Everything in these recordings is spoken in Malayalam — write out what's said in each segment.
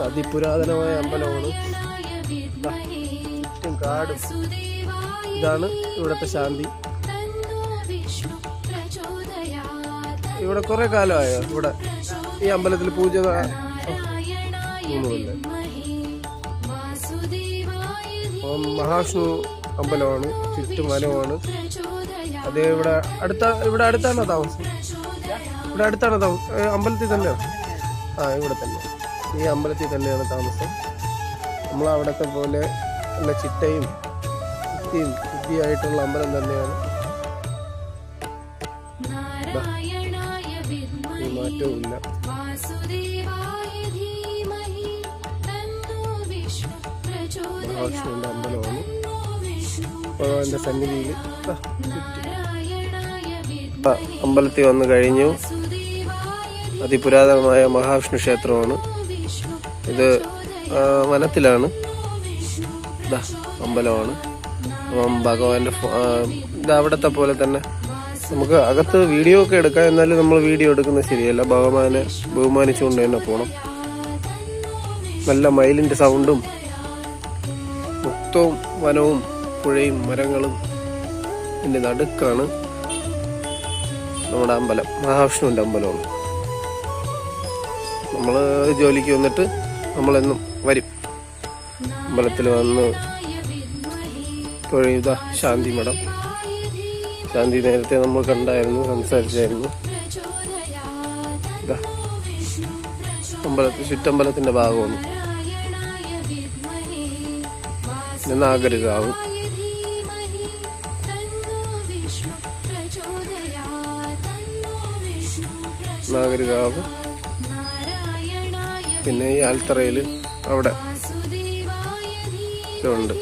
അതിപുരാതനമായ അമ്പലമാണ്. ചുറ്റും കാടും. ഇതാണ് ഇവിടുത്തെ ശാന്തി. ഇവിടെ കുറെ കാലമായോ ഇവിടെ ഈ അമ്പലത്തിൽ പൂജ? 3 കൊല്ലം. മഹാവിഷ്ണു അമ്പലമാണ്, ചുറ്റും വനമാണ്. അതേ ഇവിടെ അടുത്താണോ താമസം? ഇവിടെ അടുത്താണോ താമസം? അമ്പലത്തിൽ തന്നെയാണ്. ഇവിടെ തന്നെ, ഈ അമ്പലത്തിൽ തന്നെയാണ് താമസം. നമ്മളവിടത്തെ പോലെ നല്ല ചിട്ടയും വൃത്തിയായിട്ടുള്ള അമ്പലം തന്നെയാണ്. ഒരു മാറ്റവും ഇല്ല. മഹാവിഷ്ണുവിൻ്റെ അമ്പലമാണ്. ഭഗവാന്റെ സന്നിധിയിൽ അമ്പലത്തിൽ വന്നു കഴിഞ്ഞു. അതിപുരാതനമായ മഹാവിഷ്ണു ക്ഷേത്രമാണ് ഇത്. വനത്തിലാണ്. അമ്പലമാണ്. ഭഗവാന്റെ ഇത് അവിടത്തെ പോലെ തന്നെ നമുക്ക് അകത്ത് വീഡിയോ ഒക്കെ എടുക്കാം. എന്നാലും നമ്മൾ വീഡിയോ എടുക്കുന്നത് ശരിയല്ല. ഭഗവാനെ ബഹുമാനിച്ചുകൊണ്ട് തന്നെ പോകണം. നല്ല മയിലിൻ്റെ സൗണ്ടും മുക്തവും വനവും പുഴയും മരങ്ങളും ഇതിൻ്റെ നടുക്കാണ് നമ്മുടെ അമ്പലം. മഹാവിഷ്ണുവിൻ്റെ അമ്പലമാണ്. നമ്മൾ ജോലിക്ക് വന്നിട്ട് നമ്മളെന്നും വരും. അമ്പലത്തിൽ വന്ന് തൊഴുത ശാന്തി മഠം. ശാന്തി നേരത്തെ നമ്മൾ കണ്ടായിരുന്നു, സംസാരിച്ചായിരുന്നു. ചുറ്റമ്പലത്തിൻ്റെ ഭാഗമാണ്. നാഗരികാവ്. നാഗരികാവ്. പിന്നെ ഈ ആൽത്തറയിൽ അവിടെ ഉണ്ട്.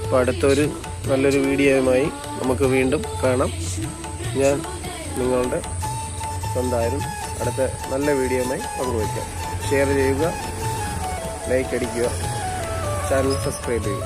അപ്പോൾ അടുത്തൊരു നല്ലൊരു വീഡിയോയുമായി നമുക്ക് വീണ്ടും കാണാം. ഞാൻ നിങ്ങളുടെ സ്വന്തമായിരുന്നു. അടുത്ത നല്ല വീഡിയോയുമായി പങ്കുവയ്ക്കാം. ഷെയർ ചെയ്യുക, ലൈക്ക് അടിക്കുക, ചാനൽ സബ്സ്ക്രൈബ് ചെയ്യുക.